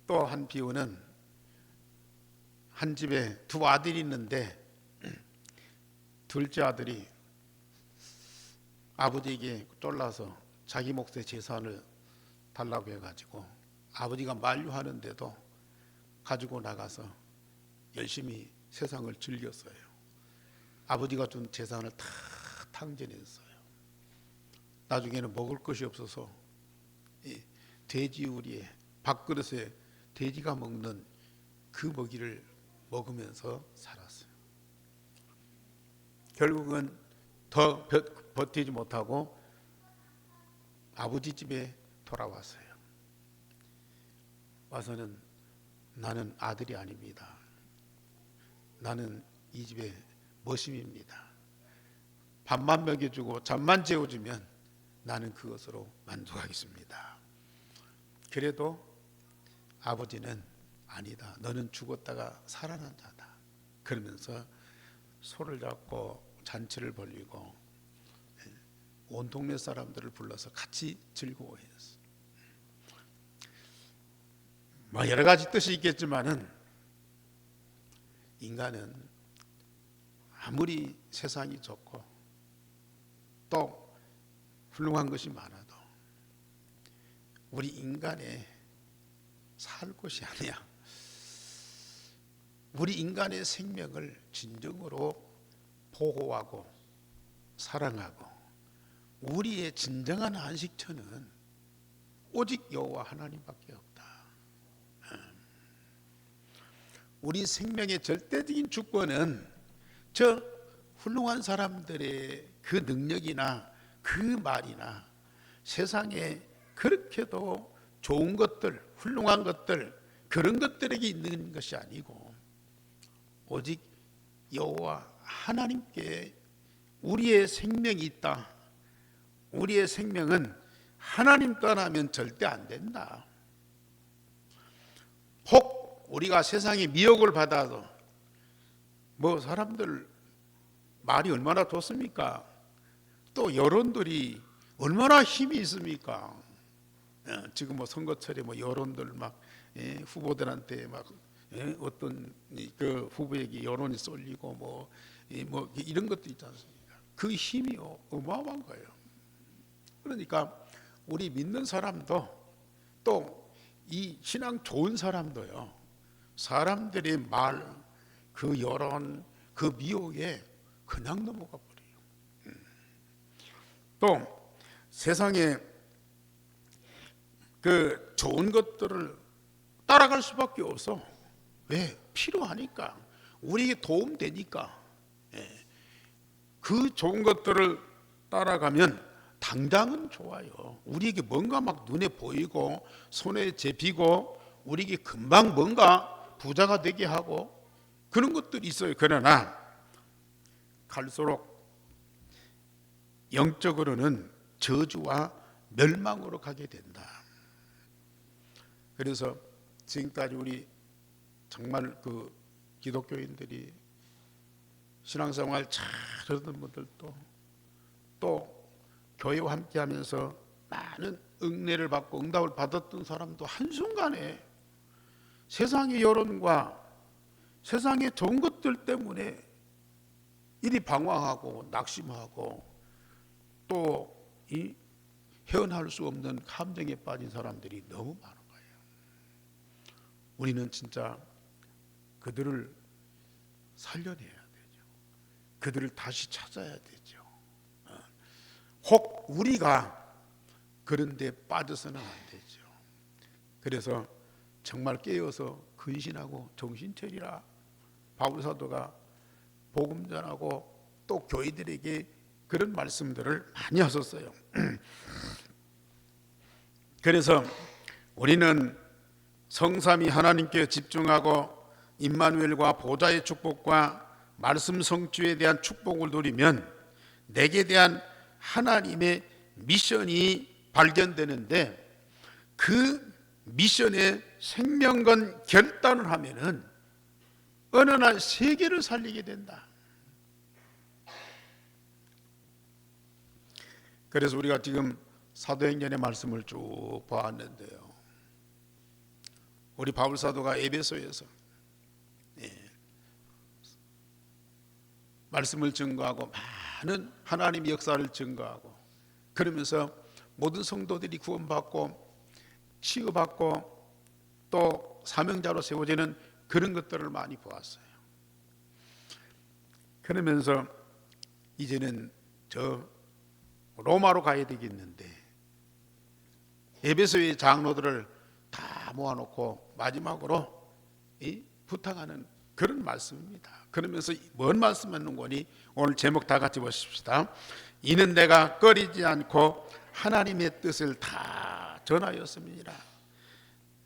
또 한 비유는 한 집에 두 아들이 있는데 둘째 아들이 아버지에게 쫄라서 자기 몫의 재산을 달라고 해가지고 아버지가 만류하는데도 가지고 나가서 열심히 세상을 즐겼어요. 아버지가 준 재산을 다 탕진했어요. 나중에는 먹을 것이 없어서 돼지우리에 밥그릇에 돼지가 먹는 그 먹이를 먹으면서 살았어요. 결국은 더 버티지 못하고 아버지 집에 돌아왔어요. 와서는 나는 아들이 아닙니다. 나는 이 집의 머슴입니다. 밥만 먹여주고 잠만 재워주면 나는 그것으로 만족하겠습니다. 그래도 아버지는 아니다. 너는 죽었다가 살아난 자다. 그러면서 소를 잡고 잔치를 벌리고 온 동네 사람들을 불러서 같이 즐거워했어요. 여러 가지 뜻이 있겠지만은 인간은 아무리 세상이 좋고 또 훌륭한 것이 많아도 우리 인간의 살 곳이 아니야. 우리 인간의 생명을 진정으로 보호하고 사랑하고 우리의 진정한 안식처는 오직 여호와 하나님밖에 없다. 우리 생명의 절대적인 주권은 저 훌륭한 사람들의 그 능력이나 그 말이나 세상에 그렇게도 좋은 것들, 훌륭한 것들, 그런 것들에게 있는 것이 아니고 오직 여호와 하나님께 우리의 생명이 있다. 우리의 생명은 하나님 떠나면 절대 안 된다. 혹 우리가 세상의 미혹을 받아도 사람들 말이 얼마나 좋습니까? 또 여론들이 얼마나 힘이 있습니까? 지금 선거철에 여론들 후보들한테 어떤 그 후보에게 여론이 쏠리고 이런 것도 있지 않습니까? 그 힘이 어마어마한 거예요. 그러니까 우리 믿는 사람도 또 이 신앙 좋은 사람도요, 사람들의 말, 그 여론, 그 미혹에 그냥 넘어가 버려요. 또 세상에 그 좋은 것들을 따라갈 수밖에 없어. 왜? 필요하니까. 우리에게 도움되니까. 그 좋은 것들을 따라가면 당장은 좋아요. 우리에게 뭔가 눈에 보이고 손에 잡히고 우리에게 금방 뭔가 부자가 되게 하고 그런 것들이 있어요. 그러나 갈수록 영적으로는 저주와 멸망으로 가게 된다. 그래서 지금까지 우리 정말 그 기독교인들이 신앙생활 잘하던 분들도 또 교회와 함께하면서 많은 은혜를 받고 응답을 받았던 사람도 한순간에 세상의 여론과 세상의 좋은 것들 때문에 이리 방황하고 낙심하고 또 이 헤어날 수 없는 감정에 빠진 사람들이 너무 많은 거예요. 우리는 진짜 그들을 살려내야 되죠. 그들을 다시 찾아야 되죠. 혹 우리가 그런 데 빠져서는 안 되죠. 그래서 정말 깨어서 근신하고 정신 차리라. 바울 사도가 복음 전하고 또 교회들에게 그런 말씀들을 많이 하셨어요. 그래서 우리는 성삼위 하나님께 집중하고 임마누엘과 보좌의 축복과 말씀 성취에 대한 축복을 누리면 내게 대한 하나님의 미션이 발견되는데 그 미션에 생명건 결단을 하면은 어느 날 세계를 살리게 된다. 그래서 우리가 지금 사도행전의 말씀을 쭉 보았는데요, 우리 바울 사도가 에베소에서 말씀을 증거하고 많은 하나님의 역사를 증거하고 그러면서 모든 성도들이 구원받고 치유받고 또 사명자로 세워지는 그런 것들을 많이 보았어요. 그러면서 이제는 저 로마로 가야 되겠는데 에베소의 장로들을 다 모아놓고 마지막으로 부탁하는 그런 말씀입니다. 그러면서 뭔 말씀하는 거니? 오늘 제목 다 같이 보십시다. 이는 내가 꺼리지 않고 하나님의 뜻을 다 전하였습니다.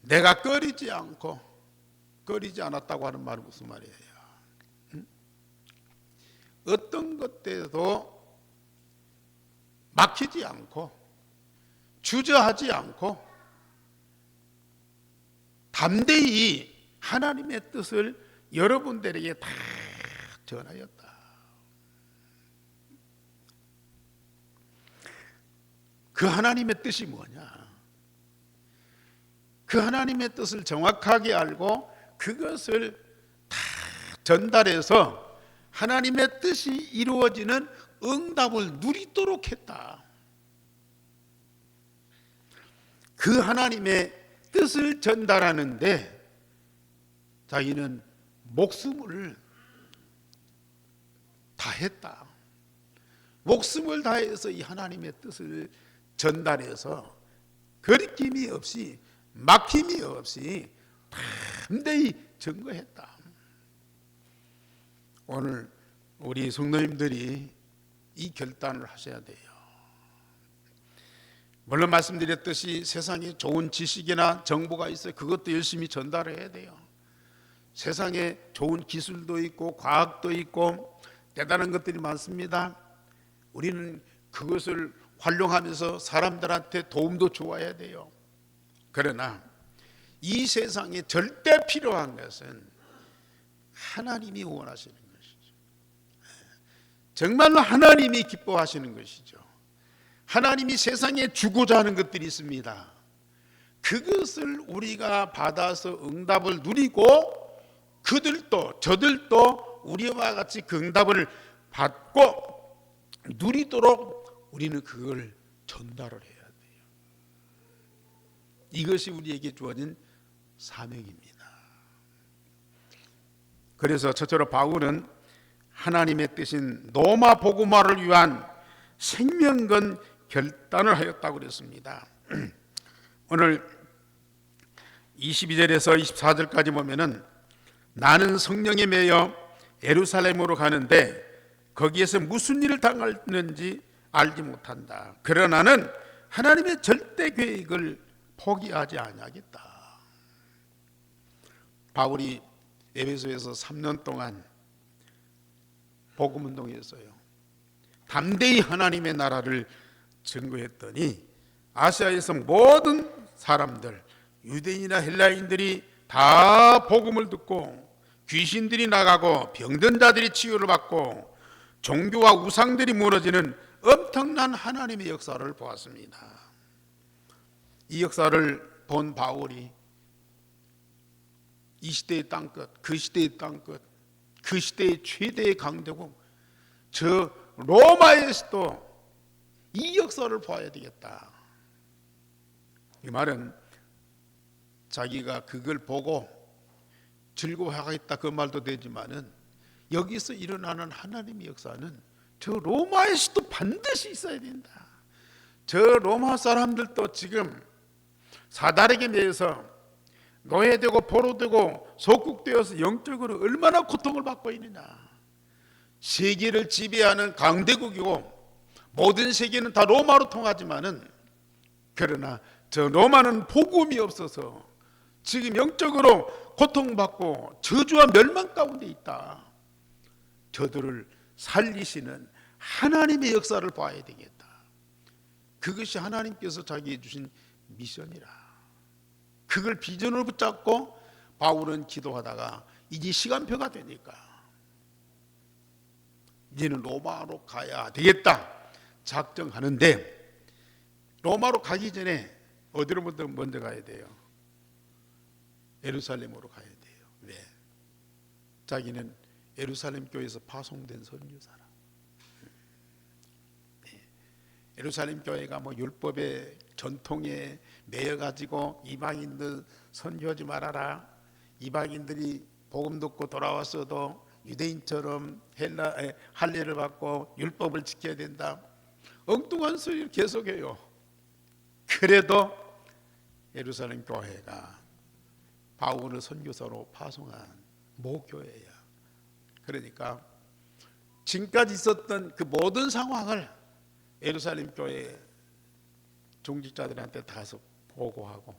내가 꺼리지 않고, 꺼리지 않았다고 하는 말은 무슨 말이에요? 어떤 것들도 막히지 않고 주저하지 않고 담대히 하나님의 뜻을 여러분들에게 다 전하였다. 그 하나님의 뜻이 뭐냐? 그 하나님의 뜻을 정확하게 알고 그것을 다 전달해서 하나님의 뜻이 이루어지는 응답을 누리도록 했다. 그 하나님의 뜻을 전달하는데 자기는 목숨을 다했다. 목숨을 다해서 이 하나님의 뜻을 전달해서 거리낌이 없이 막힘이 없이 담대히 증거했다. 오늘 우리 성도님들이 이 결단을 하셔야 돼요. 물론 말씀드렸듯이 세상에 좋은 지식이나 정보가 있어요. 그것도 열심히 전달해야 돼요. 세상에 좋은 기술도 있고 과학도 있고 대단한 것들이 많습니다. 우리는 그것을 활용하면서 사람들한테 도움도 주어야 돼요. 그러나 이 세상에 절대 필요한 것은 하나님이 원하시는 것이죠. 정말로 하나님이 기뻐하시는 것이죠. 하나님이 세상에 주고자 하는 것들이 있습니다. 그것을 우리가 받아서 응답을 누리고 그들도 저들도 우리와 같이 그 응답을 받고 누리도록 우리는 그걸 전달을 해야 돼요. 이것이 우리에게 주어진 사명입니다. 그래서 첫째로 바울은 하나님의 뜻인 로마 복음화를 위한 생명건 결단을 하였다고 그랬습니다. 오늘 22절에서 24절까지 보면은 나는 성령에 매여 예루살렘으로 가는데 거기에서 무슨 일을 당할는지 알지 못한다. 그러나 나는 하나님의 절대 계획을 포기하지 아니하겠다. 바울이 에베소에서 3년 동안 복음운동했어요. 담대히 하나님의 나라를 증거했더니 아시아에서 모든 사람들, 유대인이나 헬라인들이 다 복음을 듣고 귀신들이 나가고 병든 자들이 치유를 받고 종교와 우상들이 무너지는 엄청난 하나님의 역사를 보았습니다. 이 역사를 본 바울이 이 시대의 땅끝, 그 시대의 땅끝, 그 시대의 최대의 강대국 저 로마에서도 이 역사를 봐야 되겠다. 이 말은 자기가 그걸 보고 즐거워하겠다 그 말도 되지만은 여기서 일어나는 하나님의 역사는 저 로마에서도 반드시 있어야 된다. 저 로마 사람들도 지금 사단에게 매여서 노예되고 포로되고 속국되어서 영적으로 얼마나 고통을 받고 있느냐. 세계를 지배하는 강대국이고 모든 세계는 다 로마로 통하지만은 그러나 저 로마는 복음이 없어서 지금 영적으로 고통받고 저주와 멸망 가운데 있다. 저들을 살리시는 하나님의 역사를 봐야 되겠다. 그것이 하나님께서 자기에게 주신 미션이라. 그걸 비전을 붙잡고 바울은 기도하다가 이제 시간표가 되니까 이제는 로마로 가야 되겠다 작정하는데 로마로 가기 전에 어디로 먼저 가야 돼요? 예루살렘으로 가야 돼요. 왜? 자기는 예루살렘 교회에서 파송된 선교사라. 예루살렘 교회가 뭐 율법의 전통에 매여 가지고 이방인들 선교하지 말아라, 이방인들이 복음 듣고 돌아왔어도 유대인처럼 할례를 받고 율법을 지켜야 된다, 엉뚱한 소리를 계속해요. 그래도 예루살렘 교회가 바울을 선교사로 파송한 모교회야. 그러니까 지금까지 있었던 그 모든 상황을 예루살렘 교회 종직자들한테 다서 보고하고,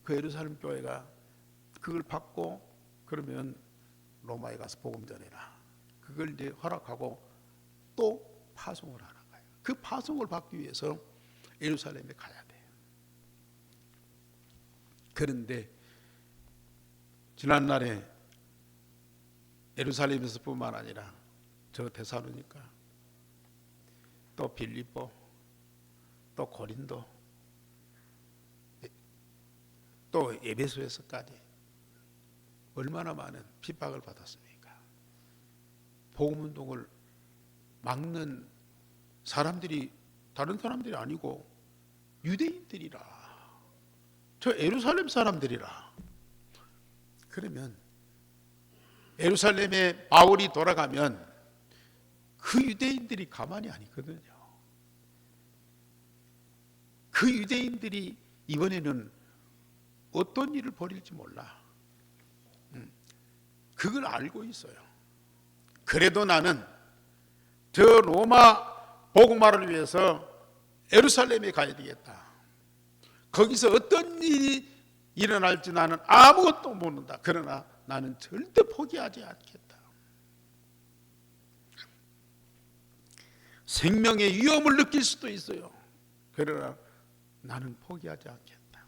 그 예루살렘 교회가 그걸 받고 그러면 로마에 가서 복음 전해라, 그걸 이제 허락하고 또 파송을 하는 거예요. 그 파송을 받기 위해서 예루살렘에 가야 돼요. 그런데 지난날에 예루살렘에서 뿐만 아니라 저 데살로니가, 또 빌립보, 또 고린도, 또 에베소에서까지 얼마나 많은 핍박을 받았습니까? 복음운동을 막는 사람들이 다른 사람들이 아니고 유대인들이라, 저 예루살렘 사람들이라. 그러면 예루살렘에 바울이 돌아가면 그 유대인들이 가만히 안 있거든요. 그 유대인들이 이번에는 어떤 일을 벌일지 몰라. 그걸 알고 있어요. 그래도 나는 저 로마 복음화를 위해서 예루살렘에 가야 되겠다. 거기서 어떤 일이 일어날지 나는 아무것도 모른다. 그러나 나는 절대 포기하지 않겠다. 생명의 위험을 느낄 수도 있어요. 그러나 나는 포기하지 않겠다.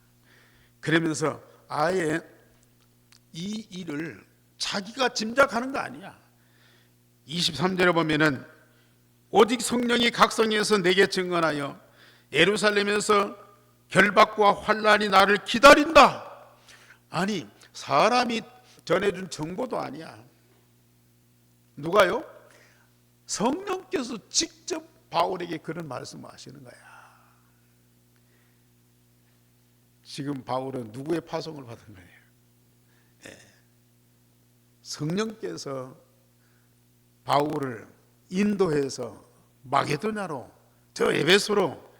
그러면서 아예 이 일을 자기가 짐작하는 거 아니야. 23절에 보면은 오직 성령이 각성해서 내게 증언하여 예루살렘에서 결박과 환난이 나를 기다린다. 아니, 사람이 전해준 정보도 아니야. 누가요? 성령께서 직접 바울에게 그런 말씀을 하시는 거야. 지금 바울은 누구의 파송을 받은 거예요? 성령께서 바울을 인도해서 마게도냐로, 저 에베소로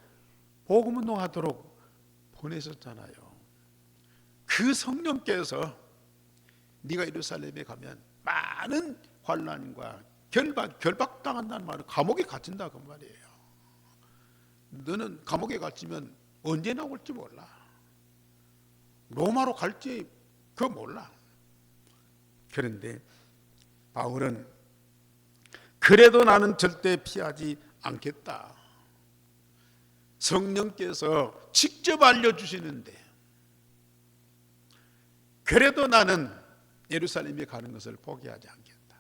복음운동하도록 보내셨잖아요. 그 성령께서 네가 예루살렘에 가면 많은 환난과 결박당한다는 말은 감옥에 갇힌다 그 말이에요. 너는 감옥에 갇히면 언제 나올지 몰라. 로마로 갈지 그거 몰라. 그런데 바울은 그래도 나는 절대 피하지 않겠다. 성령께서 직접 알려주시는데 그래도 나는 예루살렘에 가는 것을 포기하지 않겠다.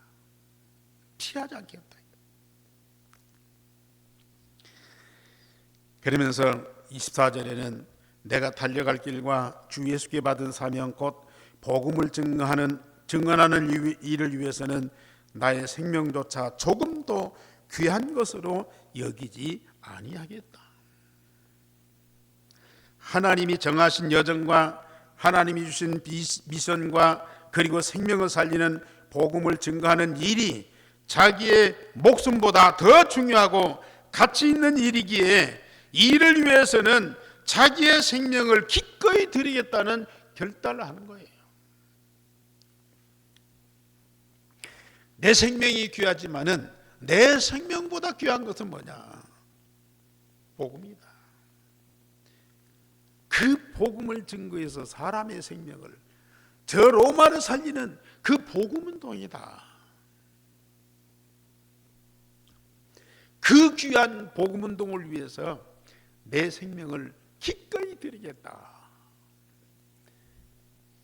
피하지 않겠다. 그러면서 24절에는 내가 달려갈 길과 주 예수께 받은 사명 곧 복음을 증언하는 일을 위해서는 나의 생명조차 조금도 귀한 것으로 여기지 아니하겠다. 하나님이 정하신 여정과 하나님이 주신 미션과 그리고 생명을 살리는 복음을 증거하는 일이 자기의 목숨보다 더 중요하고 가치 있는 일이기에 이를 위해서는 자기의 생명을 기꺼이 드리겠다는 결단을 하는 거예요. 내 생명이 귀하지만은 내 생명보다 귀한 것은 뭐냐? 복음이다. 그 복음을 증거해서 사람의 생명을, 저 로마를 살리는 그 복음운동이다. 그 귀한 복음운동을 위해서 내 생명을 기꺼이 드리겠다.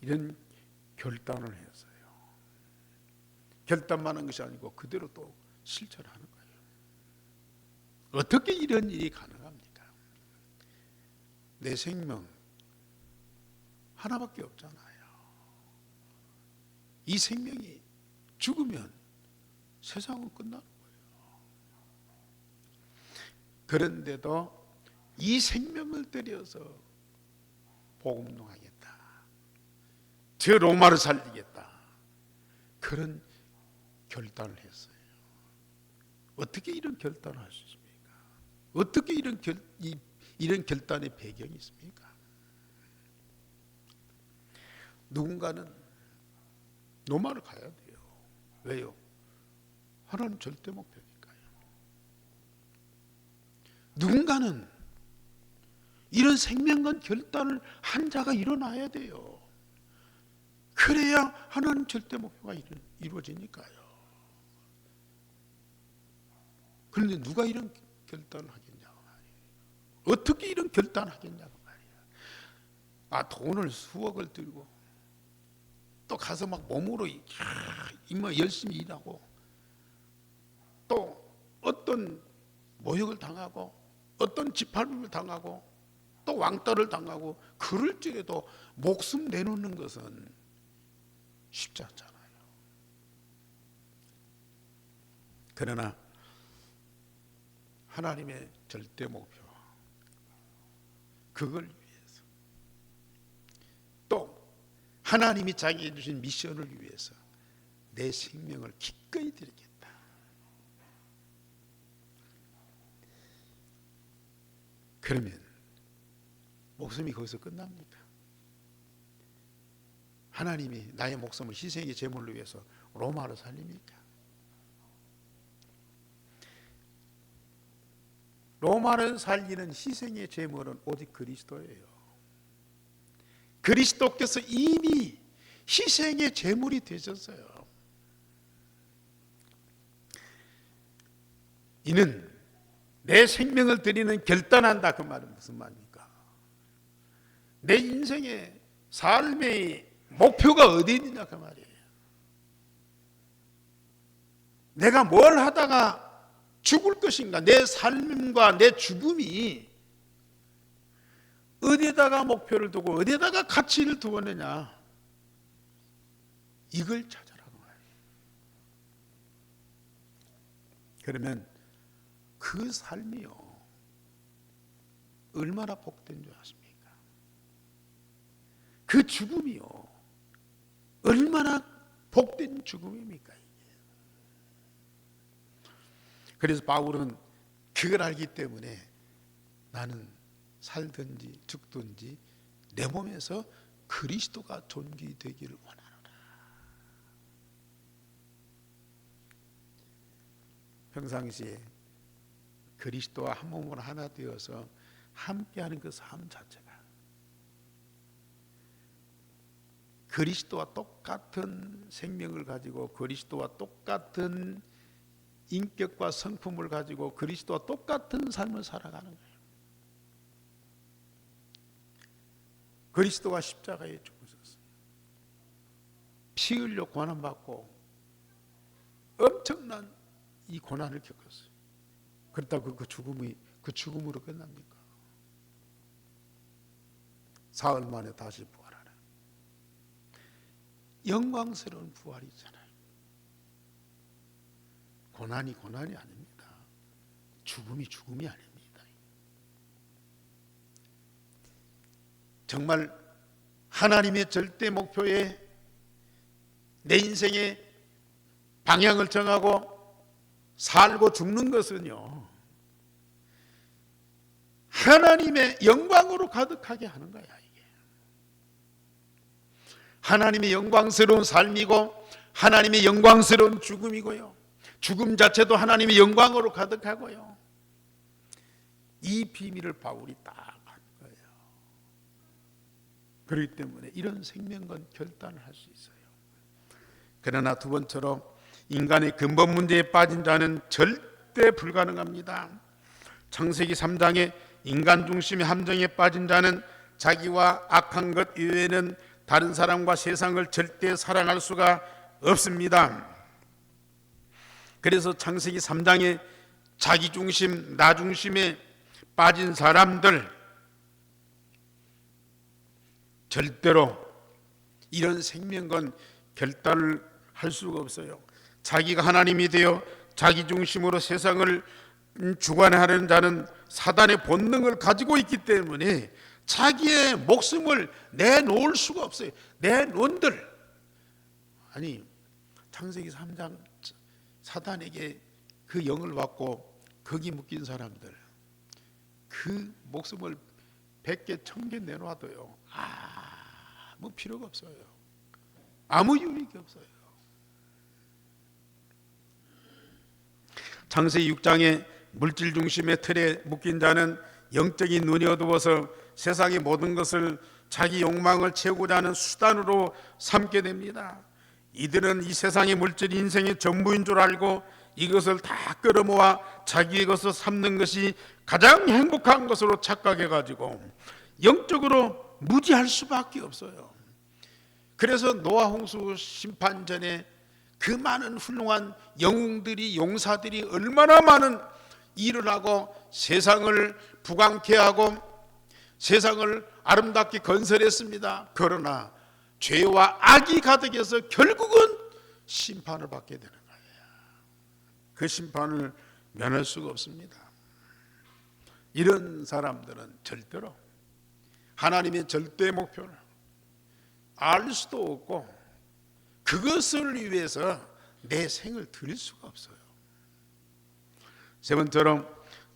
이런 결단을 했어요. 결단만 한 것이 아니고 그대로 또 실천하는 거예요. 어떻게 이런 일이 가능합니까? 내 생명 하나밖에 없잖아요. 이 생명이 죽으면 세상은 끝나는 거예요. 그런데도 이 생명을 들여서 복음동하겠다, 저 로마를 살리겠다, 그런 결단을 했어요. 어떻게 이런 결단을 할 수 있습니까? 어떻게 이런 결단의 배경이 있습니까? 누군가는 로마를 가야 돼요. 왜요? 하나님 절대 목표니까요. 누군가는 이런 생명과 결단을 한 자가 일어나야 돼요. 그래야 하나님 절대 목표가 이루어지니까요. 그런데 누가 이런 결단을 하겠냐고 말이에요. 어떻게 이런 결단을 하겠냐고 말이에요. 돈을 수억을 들고 또 가서 막 몸으로 열심히 일하고 또 어떤 모욕을 당하고 어떤 짓밟음을 당하고 또 왕따를 당하고 그럴지라도 목숨 내놓는 것은 쉽지 않잖아요. 그러나 하나님의 절대 목표, 그걸 위해서 또 하나님이 자기에게 주신 미션을 위해서 내 생명을 기꺼이 드리겠다. 그러면 목숨이 거기서 끝납니까? 하나님이 나의 목숨을 희생의 제물로 위해서 로마를 살립니까? 로마를 살리는 희생의 제물은 오직 그리스도예요. 그리스도께서 이미 희생의 제물이 되셨어요. 이는 내 생명을 드리는 결단한다, 그 말은 무슨 말입니까? 내 인생의 삶의 목표가 어디 있느냐 그 말이에요. 내가 뭘 하다가 죽을 것인가, 내 삶과 내 죽음이 어디에다가 목표를 두고 어디에다가 가치를 두었느냐, 이걸 찾아라고 말이에요. 그러면 그 삶이요 얼마나 복된 줄 아십니까? 그 죽음이요 얼마나 복된 죽음입니까? 그래서 바울은 그걸 알기 때문에 나는 살든지 죽든지 내 몸에서 그리스도가 존귀되기를 원하노라. 평상시에 그리스도와 한 몸으로 하나 되어서 함께하는 그 삶 자체가 그리스도와 똑같은 생명을 가지고 그리스도와 똑같은 인격과 성품을 가지고 그리스도와 똑같은 삶을 살아가는 거예요. 그리스도가 십자가에 죽으셨어요. 피 흘려 고난받고 엄청난 이 고난을 겪었어요. 그렇다고 그 죽음으로 끝납니까? 사흘 만에 다시 부활하는 영광스러운 부활이잖아요. 고난이 아닙니다. 죽음이 아닙니다. 정말 하나님의 절대 목표에 내 인생의 방향을 정하고 살고 죽는 것은요 하나님의 영광으로 가득하게 하는 거야. 이게 하나님의 영광스러운 삶이고 하나님의 영광스러운 죽음이고요, 죽음 자체도 하나님의 영광으로 가득하고요. 이 비밀을 바울이 딱 한 거예요. 그렇기 때문에 이런 생명과 결단을 할 수 있어요. 그러나 두 번째로 인간의 근본 문제에 빠진 자는 절대 불가능합니다. 창세기 3장에 인간 중심의 함정에 빠진 자는 자기와 악한 것 이외에는 다른 사람과 세상을 절대 사랑할 수가 없습니다. 그래서 창세기 3장에 자기 중심, 나 중심에 빠진 사람들 절대로 이런 생명과 결단을 할 수가 없어요. 자기가 하나님이 되어 자기 중심으로 세상을 주관하는 자는 사단의 본능을 가지고 있기 때문에 자기의 목숨을 내놓을 수가 없어요. 내놓은들, 아니 창세기 3장 사단에게 그 영을 받고 거기 묶인 사람들, 그 목숨을 100개 1000개 내놔도요 아무 필요가 없어요. 아무 유익이 없어요. 창세기 6장에 물질 중심의 틀에 묶인 자는 영적인 눈이 어두워서 세상의 모든 것을 자기 욕망을 채우고자 하는 수단으로 삼게 됩니다. 이들은 이 세상의 물질이 인생의 전부인 줄 알고 이것을 다 끌어모아 자기의 것을 삼는 것이 가장 행복한 것으로 착각해가지고 영적으로 무지할 수밖에 없어요. 그래서 노아 홍수 심판 전에 그 많은 훌륭한 영웅들이, 용사들이 얼마나 많은 일을 하고 세상을 부강케 하고 세상을 아름답게 건설했습니다. 그러나 죄와 악이 가득해서 결국은 심판을 받게 되는 거예요. 그 심판을 면할 수가 없습니다. 이런 사람들은 절대로 하나님의 절대 목표를 알 수도 없고 그것을 위해서 내 생을 드릴 수가 없어요. 세 번째로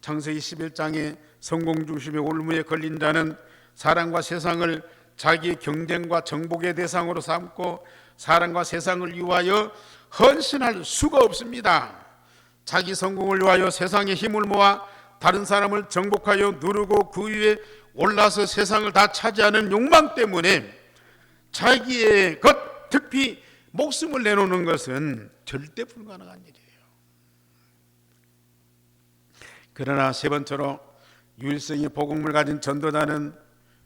창세기 11장에 성공 중심의 올무에 걸린 자는 사람과 세상을 자기의 경쟁과 정복의 대상으로 삼고 사람과 세상을 위하여 헌신할 수가 없습니다. 자기 성공을 위하여 세상의 힘을 모아 다른 사람을 정복하여 누르고 그 위에 올라서 세상을 다 차지하는 욕망 때문에 자기의 것, 특히 목숨을 내놓는 것은 절대 불가능한 일이에요. 그러나 세 번째로 유일성의 복음을 가진 전도자는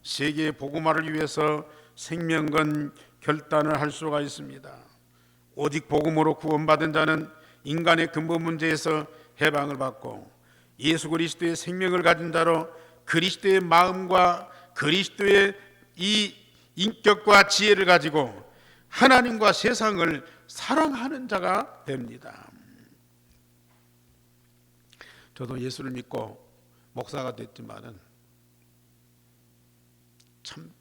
세계의 복음화를 위해서 생명 건 결단을 할 수가 있습니다. 오직 복음으로 구원받은 자는 인간의 근본 문제에서 해방을 받고 예수 그리스도의 생명을 가진 자로 그리스도의 마음과 그리스도의 이 인격과 지혜를 가지고 하나님과 세상을 사랑하는 자가 됩니다. 저도 예수를 믿고 목사가 됐지만은 참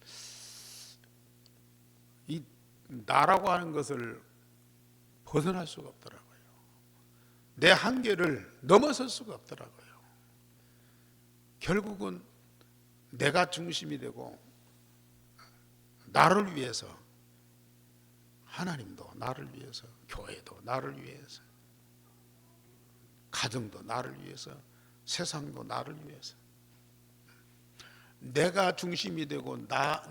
이 나라고 하는 것을 벗어날 수가 없더라고요. 내 한계를 넘어설 수가 없더라고요. 결국은 내가 중심이 되고 나를 위해서, 하나님도 나를 위해서, 교회도 나를 위해서, 가정도 나를 위해서, 세상도 나를 위해서, 내가 중심이 되고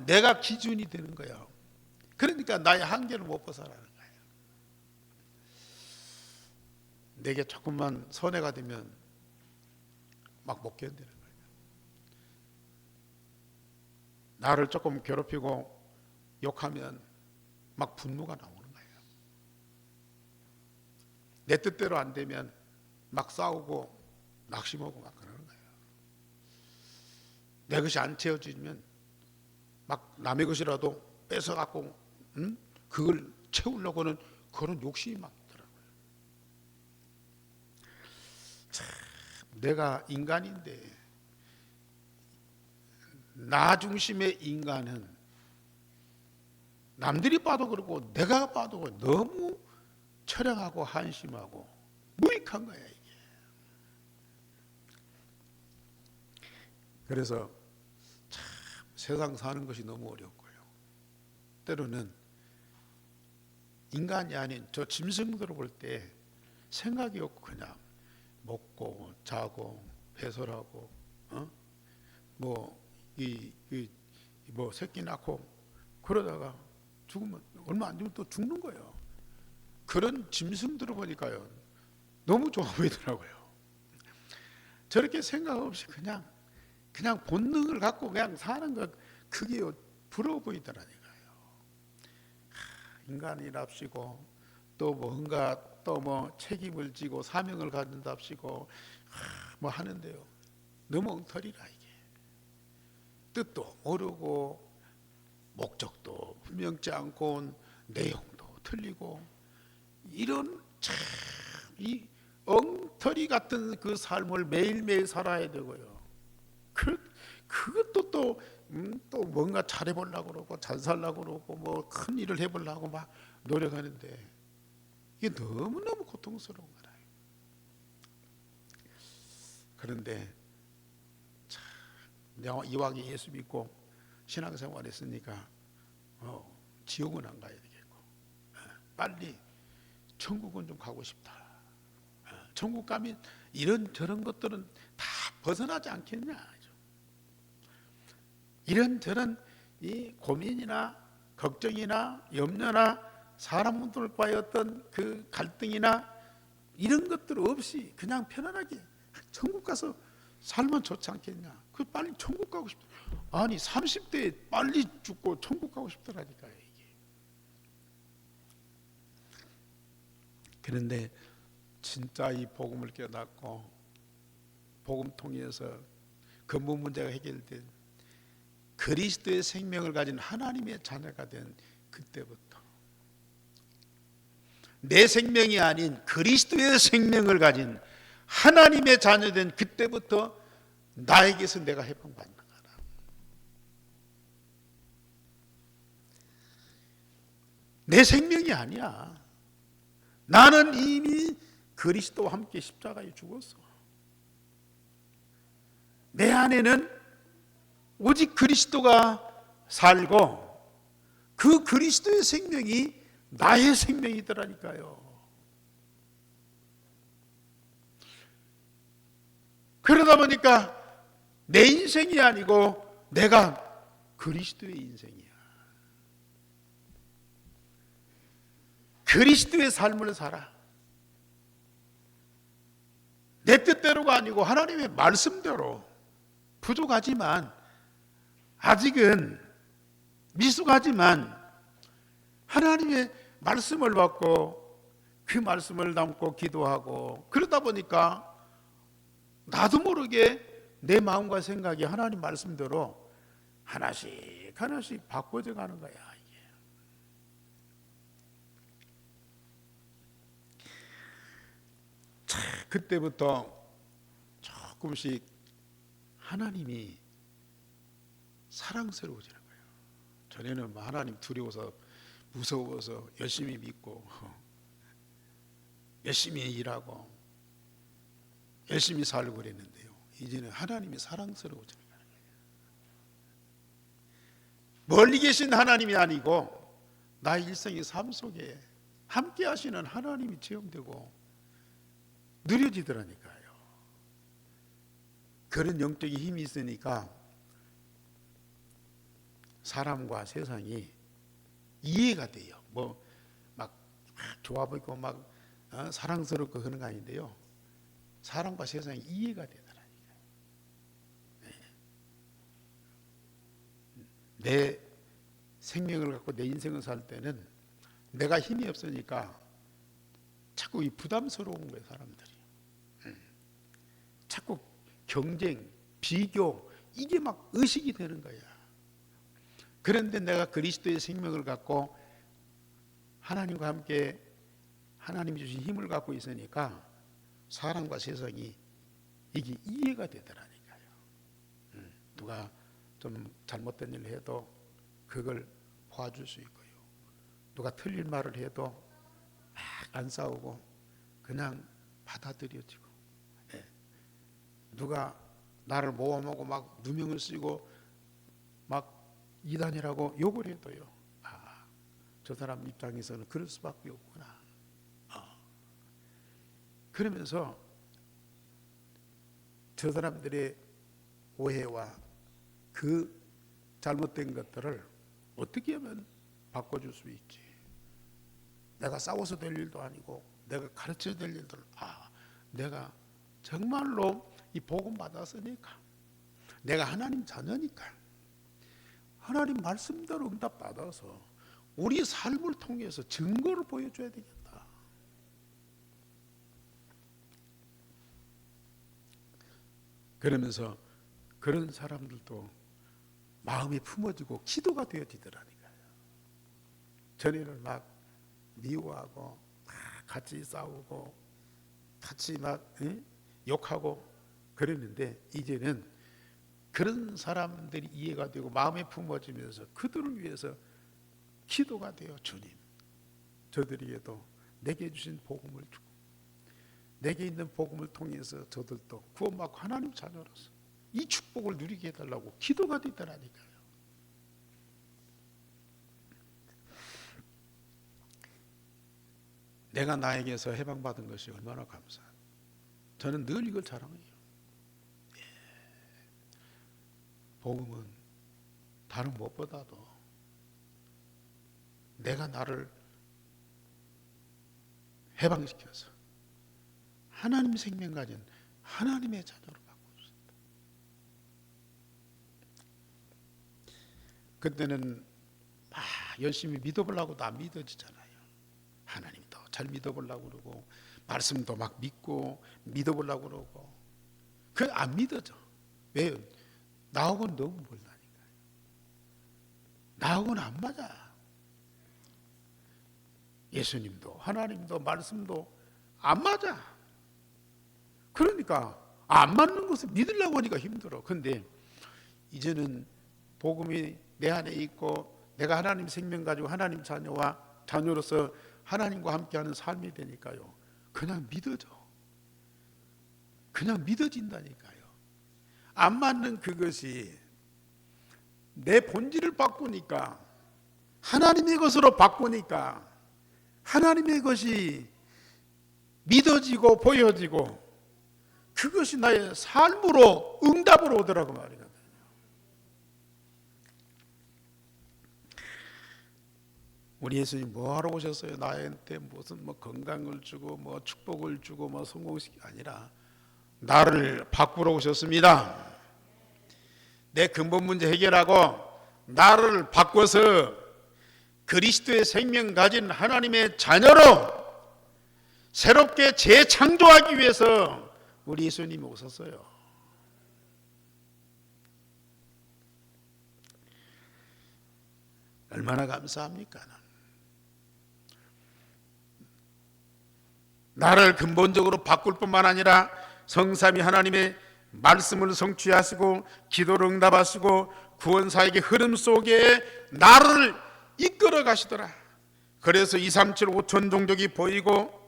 내가 기준이 되는 거예요. 그러니까 나의 한계를 못 벗어나는 거예요. 내게 조금만 손해가 되면 막 못 견디는 거예요. 나를 조금 괴롭히고 욕하면 막 분노가 나오는 거예요. 내 뜻대로 안 되면 막 싸우고 낙심하고 막 그러는 거예요. 내 것이 안 채워지면 막 남의 것이라도 뺏어갖고 그걸 채우려고는 그런 욕심이 막 있더라고요. 참, 내가 인간인데 나 중심의 인간은 남들이 봐도 그렇고 내가 봐도 너무 처량하고 한심하고 무익한 거야 이게. 그래서 참 세상 사는 것이 너무 어렵고요. 때로는 인간이 아닌 저 짐승들을 볼 때 생각이 없고 그냥 먹고 자고 배설하고 뭐 새끼 낳고 그러다가 죽으면 얼마 안 되면 또 죽는 거예요. 그런 짐승들을 보니까요 너무 좋아 보이더라고요. 저렇게 생각 없이 그냥 본능을 갖고 그냥 사는 것, 그게 부러워 보이더라니까요. 인간이랍시고 또 뭔가 또 뭐 책임을 지고 사명을 가진답시고 뭐 하는데요 너무 엉터리라. 이게 뜻도 모르고 목적도 분명치 않고 내용도 틀리고 이런 참 이 엉터리 같은 그 삶을 매일매일 살아야 되고요. 그것도 또 뭔가 잘해보려고 그러고 잘 살려고 그러고 뭐 큰 일을 해보려고 막 노력하는데 이게 너무너무 고통스러운 거예요. 그런데 참 내가 이왕에 예수 믿고 신앙생활 했으니까 지옥은 안 가야 되겠고 빨리 천국은 좀 가고 싶다. 천국 가면 이런저런 것들은 다 벗어나지 않겠냐. 이런저런 이 고민이나 걱정이나 염려나 사람들과의 어떤 그 갈등이나 이런 것들 없이 그냥 편안하게 천국 가서 살면 좋지 않겠냐. 그 빨리 천국 가고 싶다. 아니 30대에 빨리 죽고 천국 가고 싶더라니까요 이게. 그런데 진짜 이 복음을 깨닫고 복음 통해서 근본 문제가 해결된 그리스도의 생명을 가진 하나님의 자녀가 된 그때부터 내 생명이 아닌 그리스도의 생명을 가진 하나님의 자녀된 그때부터 나에게서 내가 해방받는 거다. 내 생명이 아니야. 나는 이미 그리스도와 함께 십자가에 죽었어. 내 안에는 오직 그리스도가 살고 그 그리스도의 생명이 나의 생명이더라니까요. 그러다 보니까 내 인생이 아니고 내가 그리스도의 인생이야. 그리스도의 삶을 살아. 내 뜻대로가 아니고 하나님의 말씀대로. 부족하지만 아직은 미숙하지만 하나님의 말씀을 받고 그 말씀을 담고 기도하고 그러다 보니까 나도 모르게 내 마음과 생각이 하나님 말씀대로 하나씩 하나씩 바꿔져 가는 거야 이게. 자, 그때부터 조금씩 하나님이 사랑스러워지는 거예요. 전에는 하나님 두려워서 무서워서 열심히 믿고 열심히 일하고 열심히 살고 그랬는데요. 이제는 하나님이 사랑스러워지는 거예요. 멀리 계신 하나님이 아니고 나의 일생의 삶 속에 함께 하시는 하나님이 체험되고 느려지더라니까요. 그런 영적인 힘이 있으니까 사람과 세상이 이해가 돼요. 뭐 막 좋아 보이고 막 사랑스럽고 그런 거 아닌데요. 사람과 세상이 이해가 되더라니까요. 내 생명을 갖고 내 인생을 살 때는 내가 힘이 없으니까 자꾸 이 부담스러운 거예요, 사람들이. 자꾸 경쟁, 비교 이게 막 의식이 되는 거야. 그런데 내가 그리스도의 생명을 갖고 하나님과 함께 하나님이 주신 힘을 갖고 있으니까 사람과 세상이 이게 이해가 되더라니까요. 누가 좀 잘못된 일을 해도 그걸 봐줄 수 있고요. 누가 틀린 말을 해도 막 안 싸우고 그냥 받아들여지고, 누가 나를 모함하고 막 누명을 쓰고 막 이단이라고 욕을 해도요, 저 사람 입장에서는 그럴 수밖에 없구나. 그러면서 저 사람들의 오해와 그 잘못된 것들을 어떻게 하면 바꿔줄 수 있지. 내가 싸워서 될 일도 아니고 내가 가르쳐야 될 일들, 내가 정말로 이 복음 받았으니까, 내가 하나님 자녀니까 하나님 말씀대로 응답 받아서 우리 삶을 통해서 증거를 보여줘야 되겠다. 그러면서 그런 사람들도 마음이 품어지고 기도가 되어지더라니까요. 전에는 막 미워하고 같이 싸우고 같이 막 욕하고 그랬는데 이제는 그런 사람들이 이해가 되고 마음에 품어지면서 그들을 위해서 기도가 돼요. 주님, 저들에게도 내게 주신 복음을 주고 내게 있는 복음을 통해서 저들도 구원받고 하나님 자녀로서 이 축복을 누리게 해달라고 기도가 되더라니까요. 내가 나에게서 해방받은 것이 얼마나 감사해요. 저는 늘 이걸 자랑해요. 복음은 다른 무엇보다도 내가 나를 해방시켜서 하나님 생명 가진 하나님의 자녀로 바꿔주셨다. 그때는 막 열심히 믿어보려고도 안 믿어지잖아요. 하나님도 잘 믿어보려고 그러고 말씀도 막 믿고 믿어보려고 그러고 그 안 믿어져. 왜요? 나하고는 너무 멀다니까요. 나하고는 안 맞아. 예수님도 하나님도 말씀도 안 맞아. 그러니까 안 맞는 것을 믿으려고 하니까 힘들어. 근데 이제는 복음이 내 안에 있고 내가 하나님 생명 가지고 하나님 자녀로서 하나님과 함께하는 삶이 되니까요. 그냥 믿어져. 그냥 믿어진다니까요. 안 맞는 그것이 내 본질을 바꾸니까 하나님의 것으로 바꾸니까 하나님의 것이 믿어지고 보여지고 그것이 나의 삶으로 응답으로 오더라고 말이거든요. 우리 예수님 뭐하러 오셨어요? 나한테 무슨 건강을 주고 축복을 주고 성공시키 아니라 나를 바꾸러 오셨습니다. 내 근본 문제 해결하고 나를 바꿔서 그리스도의 생명 가진 하나님의 자녀로 새롭게 재창조하기 위해서 우리 예수님이 오셨어요. 얼마나 감사합니까? 나를 근본적으로 바꿀 뿐만 아니라 성삼위 하나님의 말씀을 성취하시고 기도를 응답하시고 구원사역의 흐름 속에 나를 이끌어 가시더라. 그래서 2, 3, 7, 5천 종족이 보이고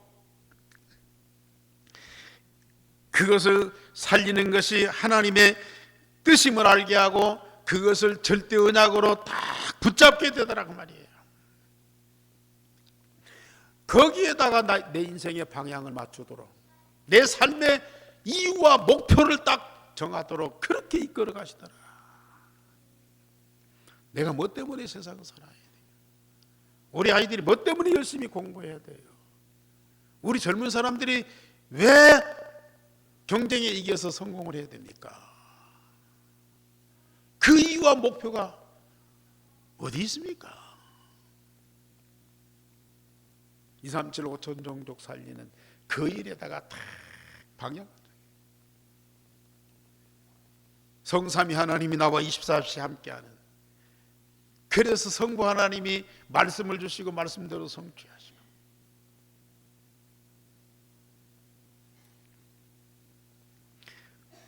그것을 살리는 것이 하나님의 뜻임을 알게 하고 그것을 절대 언약으로 딱 붙잡게 되더라고 말이에요. 거기에다가 내 인생의 방향을 맞추도록 내 삶의 이유와 목표를 딱 정하도록 그렇게 이끌어 가시더라. 내가 뭐 때문에 세상을 살아야 돼요? 우리 아이들이 뭐 때문에 열심히 공부해야 돼요? 우리 젊은 사람들이 왜 경쟁에 이겨서 성공을 해야 됩니까? 그 이유와 목표가 어디 있습니까? 2, 3, 7, 5천 종족 살리는 그 일에다가 다 방향. 성삼위 하나님이 나와 24시간 함께하는. 그래서 성부 하나님이 말씀을 주시고 말씀대로 성취하시고.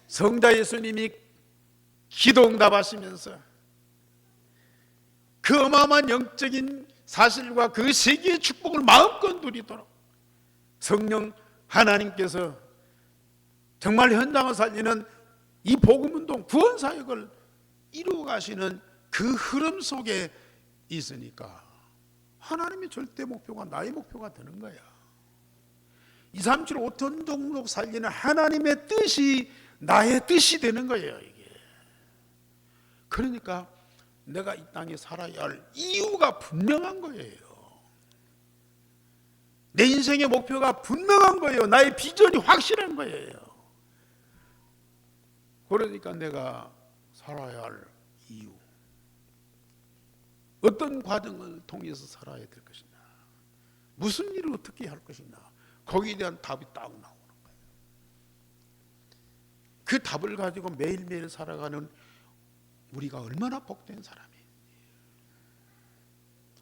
성자 예수님이 기도 응답하시면서 그 어마어마한 영적인 사실과 그 세계의 축복을 마음껏 누리도록 성령 하나님께서 정말 현장을 살리는 이 복음운동 구원사역을 이루어 가시는 그 흐름 속에 있으니까 하나님의 절대 목표가 나의 목표가 되는 거야. 2, 3, 7, 5천 종족 살리는 하나님의 뜻이 나의 뜻이 되는 거예요. 이게. 그러니까 내가 이 땅에 살아야 할 이유가 분명한 거예요. 내 인생의 목표가 분명한 거예요. 나의 비전이 확실한 거예요. 그러니까 내가 살아야 할 이유, 어떤 과정을 통해서 살아야 될 것이냐, 무슨 일을 어떻게 할 것이냐, 거기에 대한 답이 딱 나오는 거예요. 그 답을 가지고 매일매일 살아가는 우리가 얼마나 복된 사람이에요.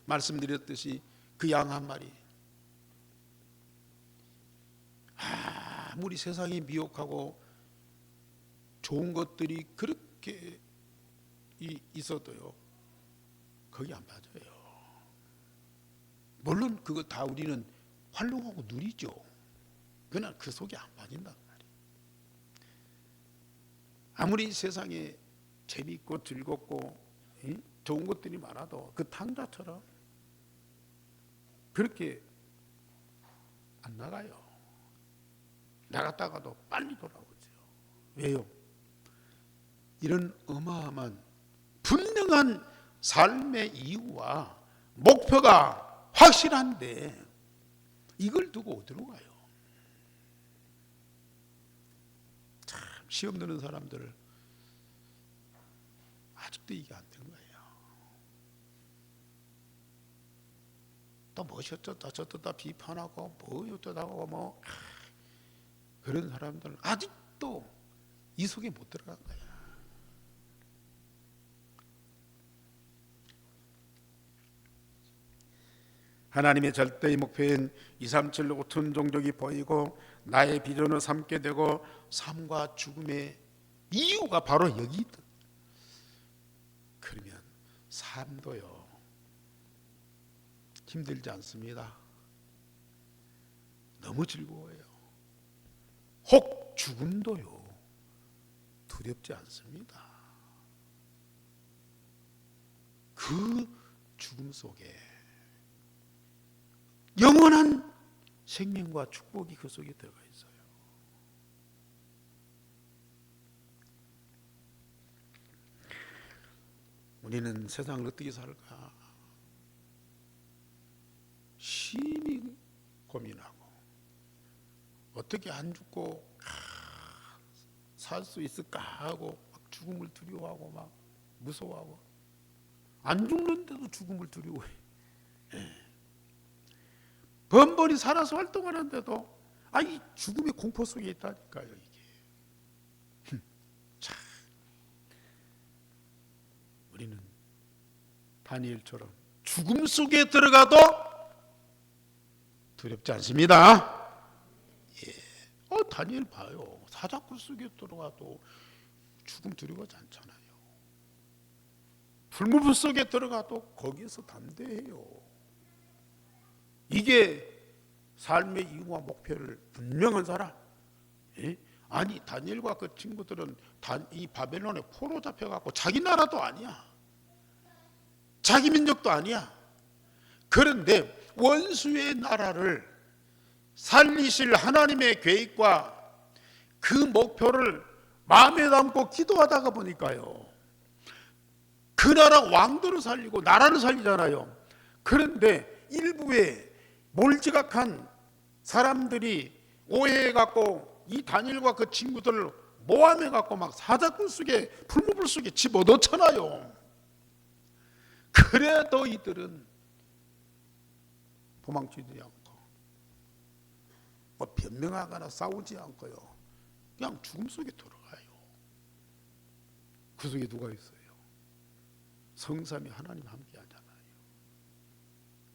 말씀드렸듯이 그 양 한 마리 아무리 세상이 미혹하고 좋은 것들이 그렇게 있어도요, 거기 안 빠져요. 물론 그거 다 우리는 활용하고 누리죠. 그러나 그 속에 안 빠진단 말이에요. 아무리 세상에 재미있고 즐겁고 좋은 것들이 많아도 그 탕자처럼 그렇게 안 나가요. 나갔다가도 빨리 돌아오죠. 왜요? 이런 어마어마한 분명한 삶의 이유와 목표가 확실한데 이걸 두고 어디로 가요? 참 시험 드는 사람들 아직도 이게 안 된 거예요. 또 뭐 어쩌다 비판하고 뭐 어쩌다고 뭐 그런 사람들은 아직도 이 속에 못 들어간 거야. 하나님의 절대의 목표인 237 5천 종족이 보이고 나의 비전을 삼게 되고 삶과 죽음의 이유가 바로 여기 있다. 그러면 삶도요 힘들지 않습니다. 너무 즐거워요. 혹 죽음도요 두렵지 않습니다. 그 죽음 속에 영원한 생명과 축복이 그 속에 들어가 있어요. 우리는 세상을 어떻게 살까 심히 고민하고 어떻게 안 죽고 살 수 있을까 하고 막 죽음을 두려워하고 막 무서워하고 안 죽는데도 죽음을 두려워해. 번번이 살아서 활동하는데도 이 죽음의 공포 속에 있다니까요. 이게 참 우리는 다니엘처럼 죽음 속에 들어가도 두렵지 않습니다. 다니엘 봐요. 사자굴 속에 들어가도 죽음 두려워하지 않잖아요. 불무불 속에 들어가도 거기에서 담대해요. 이게 삶의 이유와 목표를 분명한 사람. 아니 다니엘과 그 친구들은 이 바벨론에 포로 잡혀갖고 자기 나라도 아니야. 자기 민족도 아니야. 그런데 원수의 나라를 살리실 하나님의 계획과 그 목표를 마음에 담고 기도하다가 보니까요, 그 나라 왕들을 살리고 나라를 살리잖아요. 그런데 일부의 몰지각한 사람들이 오해해갖고 이 다니엘과 그 친구들을 모함해갖고 막 사자굴 속에 불무불 속에 집어넣잖아요. 그래도 이들은 도망치지 않고 뭐 변명하거나 싸우지 않고요, 그냥 죽음 속에 들어가요. 그 속에 누가 있어요? 성삼위 하나님 함께 하잖아요.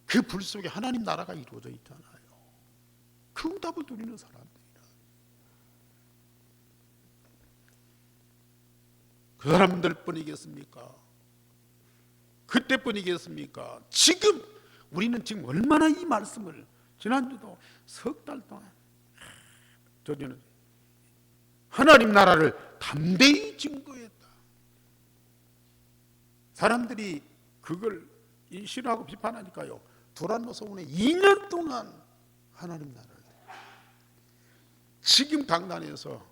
그 불 속에 하나님 나라가 이루어져 있잖아요. 그 응답을 누리는 사람들이라. 그 사람들 뿐이겠습니까? 그때뿐이겠습니까? 지금 우리는 지금 얼마나 이 말씀을 지난주도 석 달 동안 저희는 하나님 나라를 담대히 증거했다. 사람들이 그걸 싫어하고 비판하니까요, 두란노 서원에 2년 동안 하나님 나라를 지금 강단에서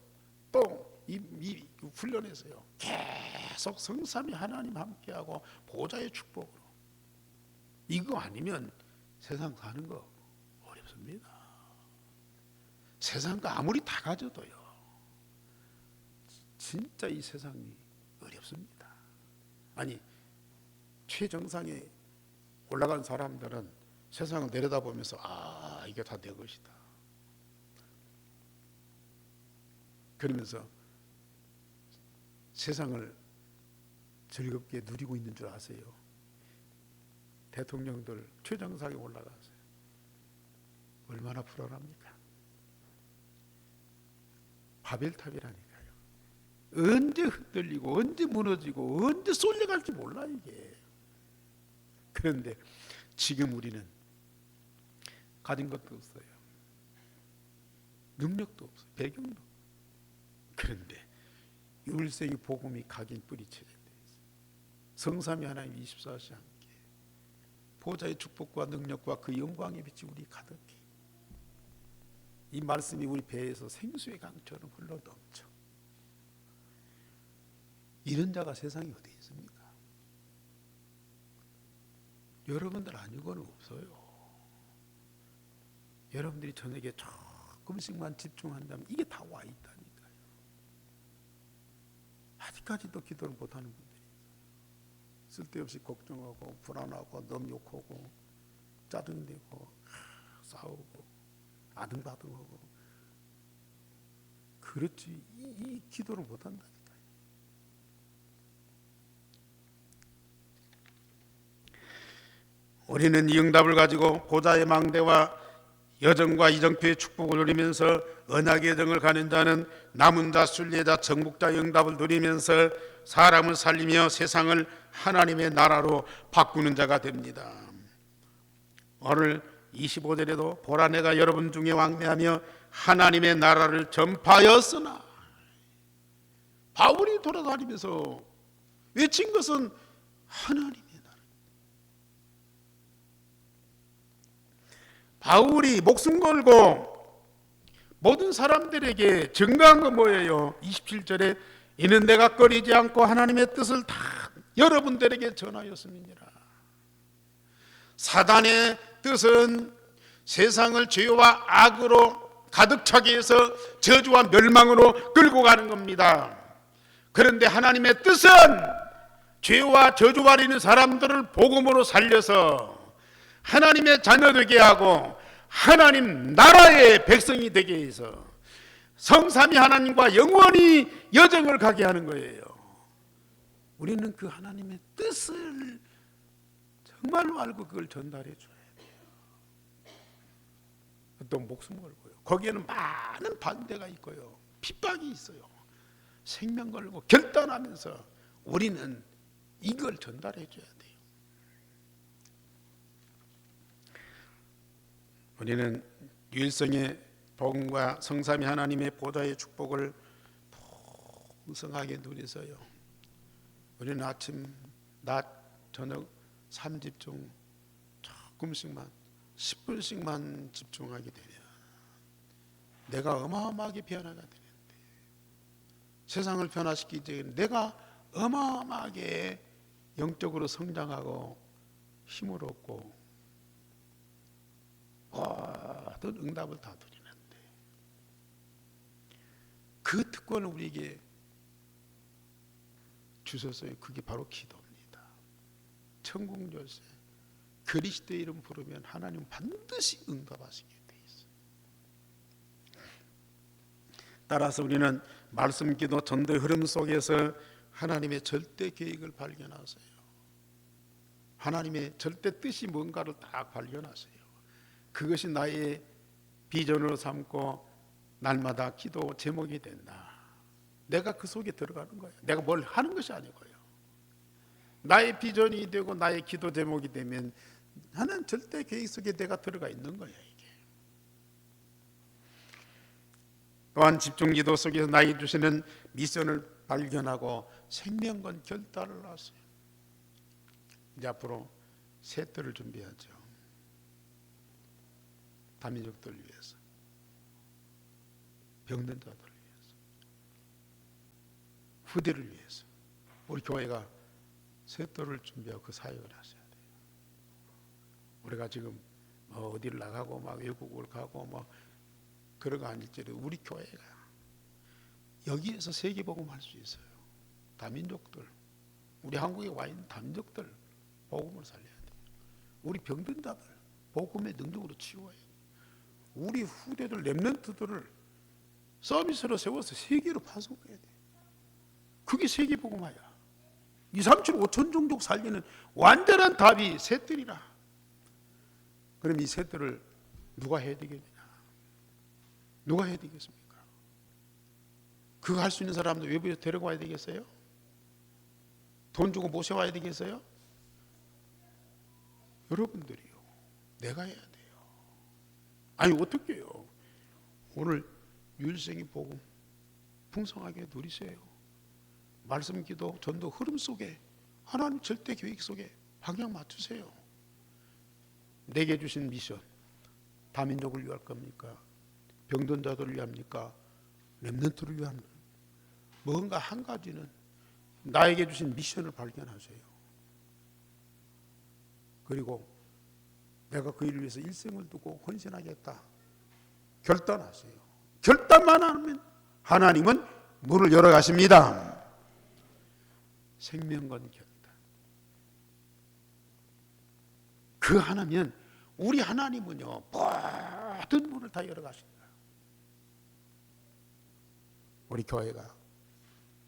또 이 훈련에서요 계속 성삼위 하나님 함께하고 보좌의 축복으로, 이거 아니면 세상 사는 거 어렵습니다. 세상과 아무리 다 가져도요 진짜 이 세상이 어렵습니다. 아니 최정상에 올라간 사람들은 세상을 내려다보면서 이게 다 내 것이다 그러면서 세상을 즐겁게 누리고 있는 줄 아세요? 대통령들 최정상에 올라가세요. 얼마나 불안합니까? 바벨탑이라니까요. 언제 흔들리고 언제 무너지고 언제 쏠려갈지 몰라 이게. 그런데 지금 우리는 가진 것도 없어요. 능력도 없어요. 배경도. 그런데 율생의 복음이 각인 뿌리쳐져 있어요. 성삼위 하나님 24시 함께 보좌의 축복과 능력과 그 영광의 빛이 우리 가득히, 이 말씀이 우리 배에서 생수의 강처럼 흘러넘쳐. 이런 자가 세상에 어디 있습니까? 여러분들 아니고는 없어요. 여러분들이 저녁에 조금씩만 집중한다면 이게 다 와 있다니까요. 아직까지도 기도를 못하는 분들이 있어요. 쓸데없이 걱정하고 불안하고 넘욕하고 짜증내고 싸우고 아등바등하고. 그렇지 이 기도를 못한다니까요. 우리는 이 응답을 가지고 보좌의 망대와 여정과 이정표의 축복을 누리면서 언약의 여정을 가는 자는 남은 자, 순례자, 정복자의 응답을 누리면서 사람을 살리며 세상을 하나님의 나라로 바꾸는 자가 됩니다. 오늘 25절에도 보라 내가 여러분 중에 왕래하며 하나님의 나라를 전파하였으나, 바울이 돌아다니면서 외친 것은 하나님의 나라. 바울이 목숨 걸고 모든 사람들에게 증거한 건 뭐예요? 27절에 이는 내가 꺼리지 않고 하나님의 뜻을 다 여러분들에게 전하였음이니라. 사단의 뜻은 세상을 죄와 악으로 가득 차게 해서 저주와 멸망으로 끌고 가는 겁니다. 그런데 하나님의 뜻은 죄와 저주 받는 사람들을 복음으로 살려서 하나님의 자녀 되게 하고 하나님 나라의 백성이 되게 해서 성삼위 하나님과 영원히 여정을 가게 하는 거예요. 우리는 그 하나님의 뜻을 정말로 알고 그걸 전달해 줘야 돼요. 또 목숨 걸고요. 거기에는 많은 반대가 있고요. 핍박이 있어요. 생명 걸고 결단하면서 우리는 이걸 전달해 줘야 돼요. 우리는 유일성의 복음과 성삼위 하나님의 보좌의 축복을 풍성하게 누려서요. 우리는 아침, 낮, 저녁 3집중 조금씩만 10분씩만 집중하게 되면 내가 어마어마하게 변화가 되는데, 세상을 변화시키기 전에 내가 어마어마하게 영적으로 성장하고 힘을 얻고 모든 응답을 다 드리는데, 그 특권을 우리에게 주셨어요. 그게 바로 기도입니다. 천국 열쇠, 그리스도의 이름 부르면 하나님 반드시 응답하시게 돼 있어요. 따라서 우리는 말씀, 기도, 전도의 흐름 속에서 하나님의 절대 계획을 발견하세요. 하나님의 절대 뜻이 뭔가를 딱 발견하세요. 그것이 나의 비전으로 삼고 날마다 기도 제목이 된다. 내가 그 속에 들어가는 거예요. 내가 뭘 하는 것이 아니고요. 나의 비전이 되고 나의 기도 제목이 되면 하나님 절대 계획 속에 내가 들어가 있는 거예요. 이게 또한 집중기도 속에서 나에게 주시는 미션을 발견하고 생명건 결단을 하세요. 이제 앞으로 새 때를 준비하죠. 다민족들 위해서, 병든 자들을 위해서, 후대를 위해서 우리 교회가 새 때를 준비하고 그 사역을 하셔야 돼요. 우리가 지금 어디를 나가고 막 외국을 가고 막 그런 거 아닐지라도 우리 교회가 여기에서 세계복음 할 수 있어요. 다민족들, 우리 한국에 와 있는 다민족들 복음을 살려야 돼요. 우리 병든 자들 복음의 능력으로 치유해야 돼요. 우리 후대들 렘넌트들을 서비스로 세워서 세계로 파송해야 돼요. 그게 세계복음화야. 2, 3, 7, 5천 종족 살리는 완전한 답이 셋들이라. 그럼 이 셋들을 누가 해야 되겠느냐? 누가 해야 되겠습니까? 그거 할 수 있는 사람도 외부에서 데리고 와야 되겠어요? 돈 주고 모셔와야 되겠어요? 여러분들이요, 내가 해야 돼요. 아니 어떻게 해요? 오늘 유일생이 복음 풍성하게 누리세요. 말씀, 기도, 전도 흐름 속에, 하나님 절대 계획 속에 방향 맞추세요. 내게 주신 미션, 다민족을 위할 겁니까? 병든 자들을 위합니까? 렘넌트를 위한, 뭔가 한 가지는 나에게 주신 미션을 발견하세요. 그리고 내가 그 일을 위해서 일생을 두고 헌신하겠다 결단하세요. 결단만 하면 하나님은 문을 열어 가십니다. 생명건 결단. 그 하나면 우리 하나님은요 모든 문을 다 열어 가신다. 우리 교회가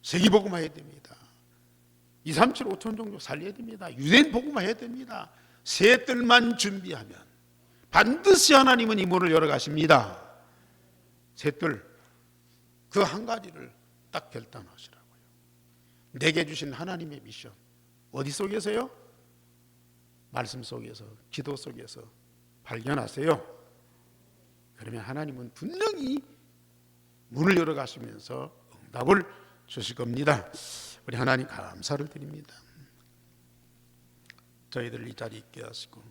세계복음화 해야 됩니다. 237 5천 종교 살려야 됩니다. 유대인 복음화 해야 됩니다. 새 뜰만 준비하면 반드시 하나님은 이 문을 열어 가십니다. 새 뜰, 그 한 가지를 딱 결단하시라고요. 내게 주신 하나님의 미션 어디 속에서요? 말씀 속에서, 기도 속에서 발견하세요. 그러면 하나님은 분명히 문을 열어 가시면서 응답을 주실 겁니다. 우리 하나님 감사를 드립니다. 저희들 이 자리에 있게 하시고